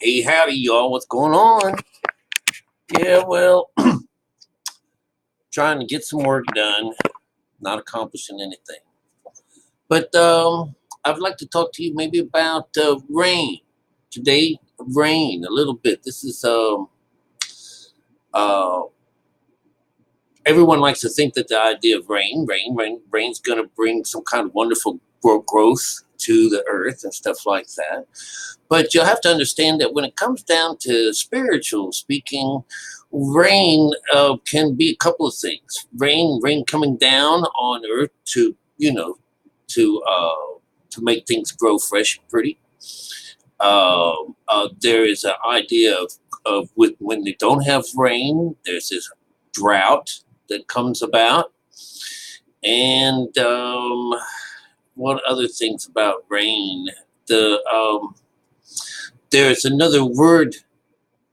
Hey, howdy, y'all. What's going on? Yeah, well, trying to get some work done, not accomplishing anything. But I'd like to talk to you maybe about rain. Today, rain a little bit. This is uh, everyone likes to think that the idea of rain's going to bring some kind of wonderful growth to the earth and stuff like that. But you'll have to understand that when it comes down to spiritual speaking, rain can be a couple of things. Rain coming down on earth to to make things grow fresh and pretty. There is an idea of with when they don't have rain, there's this drought that comes about, and what other things about rain? The There's another word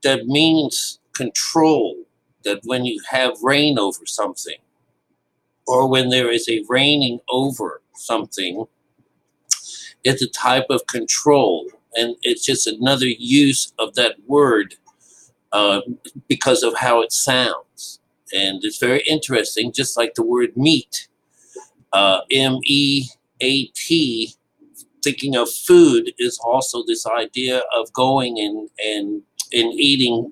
that means control. That when you have rain over something, or when there is a reigning over something, it's a type of control, and it's just another use of that word uh, because of how it sounds. And it's very interesting, just like the word meat, meat. Thinking of food is also this idea of going and eating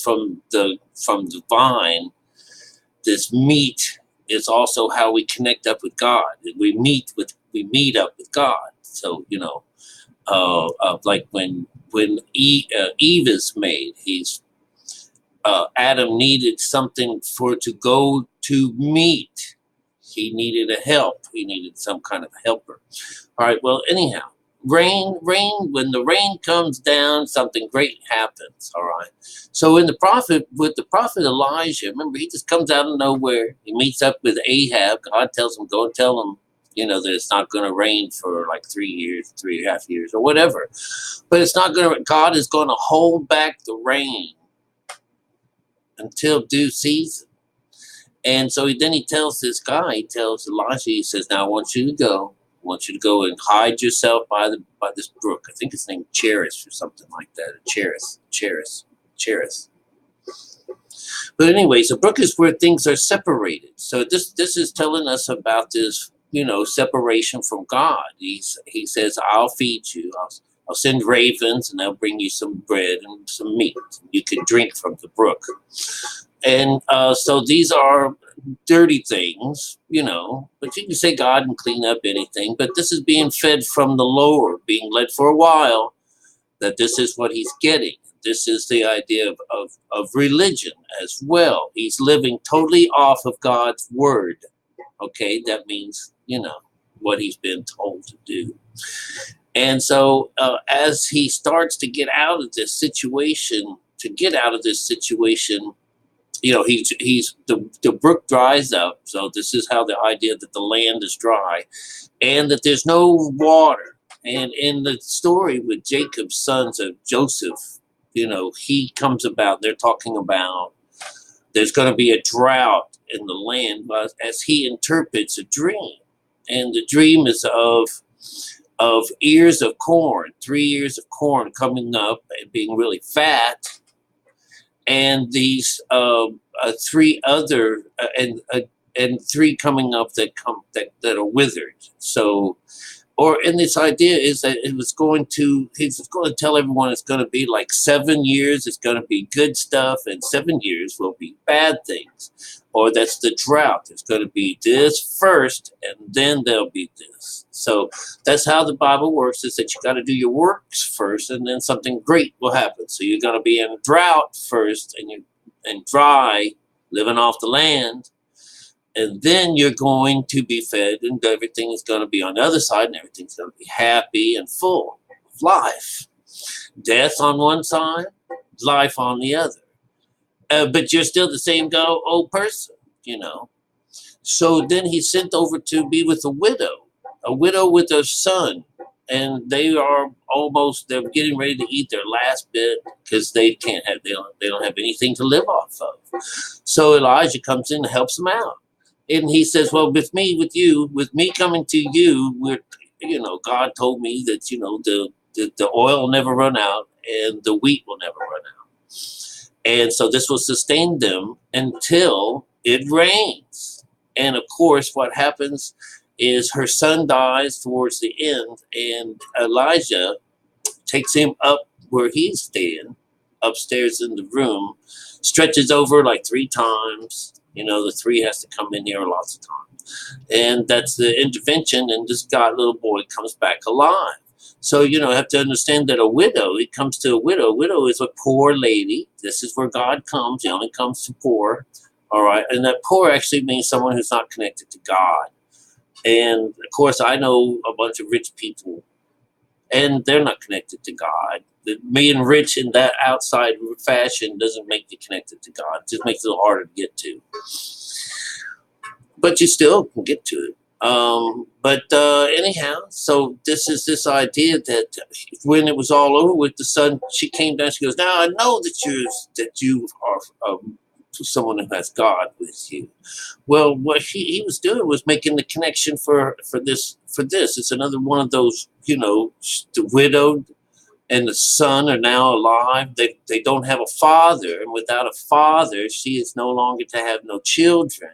from the vine. This meat is also how we connect up with God. We meet up with God. So like when Eve is made, Adam needed something to go to meet. He needed a help. He needed some kind of helper. All right. Well, anyhow, rain. When the rain comes down, something great happens. All right. So with the prophet Elijah, remember, he just comes out of nowhere. He meets up with Ahab. God tells him, go and tell him, that it's not going to rain for like 3 years, 3.5 years, or whatever. But it's not going to. God is going to hold back the rain until due season. And so then he tells this guy, he tells Elijah, he says, now I want you to go. I want you to go and hide yourself by this brook. I think it's named Cherith or something like that. Cherith. But anyways, a brook is where things are separated. So this is telling us about this, separation from God. He says, I'll feed you. I'll send ravens and they'll bring you some bread and some meat. You can drink from the brook. And so these are dirty things, but you can say God can clean up anything. But this is being fed from the Lord, being led for a while, that this is what he's getting. This is the idea of religion as well. He's living totally off of God's word. Okay, that means, what he's been told to do. And so as he starts to get out of this situation, he's the brook dries up. So this is how the idea that the land is dry and that there's no water. And in the story with Jacob's sons of Joseph, he comes about, they're talking about there's going to be a drought in the land, but as he interprets a dream. And the dream is of ears of corn, 3 years of corn coming up and being really fat, and these three other and three coming up that are withered. So, and this idea is that he was going to tell everyone it's going to be like 7 years. It's going to be good stuff, and 7 years will be bad things. Or that's the drought. It's going to be this first, and then there'll be this. So that's how the Bible works, is that you got to do your works first, and then something great will happen. So you're going to be in a drought first, and dry, living off the land, and then you're going to be fed, and everything is going to be on the other side, and everything's going to be happy and full of life. Death on one side, life on the other. But you're still the same old person, So then he's sent over to be with a widow with a son. And they're getting ready to eat their last bit because they don't have anything to live off of. So Elijah comes in and helps them out. And he says, well, with me coming to you, God told me that, the oil will never run out, and the wheat will never run out. And so this will sustain them until it rains. And of course, what happens is her son dies towards the end, and Elijah takes him up where he's staying, upstairs in the room, stretches over like 3 times. You know, the 3 has to come in here lots of times. And that's the intervention, and this little boy comes back alive. So, you know, I have to understand that a widow, it comes to a widow. A widow is a poor lady. This is where God comes. He only comes to poor. All right. And that poor actually means someone who's not connected to God. And of course, I know a bunch of rich people, and they're not connected to God. Being rich in that outside fashion doesn't make you connected to God. It just makes it a little harder to get to. But you still can get to it. Anyhow, so this is this idea that when it was all over with, the son, she came down. She goes, "Now I know that you are someone who has God with you." Well, what he was doing was making the connection for this. It's another one of those, you know, the widowed and the son are now alive. They don't have a father, and without a father, she is no longer to have no children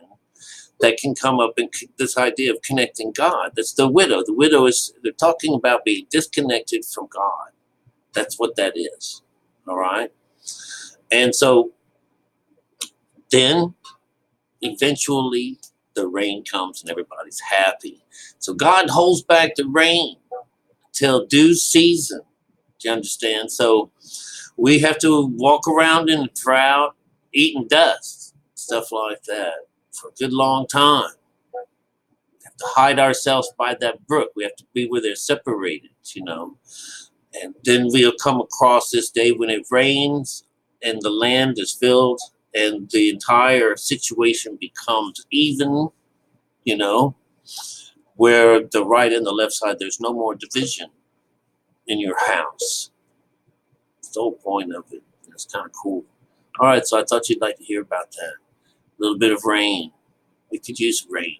that can come up in this idea of connecting God. That's the widow. The widow is, they're talking about being disconnected from God. That's what that is. All right. And so then eventually the rain comes and everybody's happy. So God holds back the rain till due season. Do you understand? So we have to walk around in a drought, eating dust, stuff like that, for a good long time. We have to hide ourselves by that brook. We have to be where they're separated, you know. And then we'll come across this day when it rains and the land is filled and the entire situation becomes even, you know, where the right and the left side, there's no more division in your house. That's the whole point of it. It's kind of cool. All right, so I thought you'd like to hear about that. A little bit of rain. We could use rain.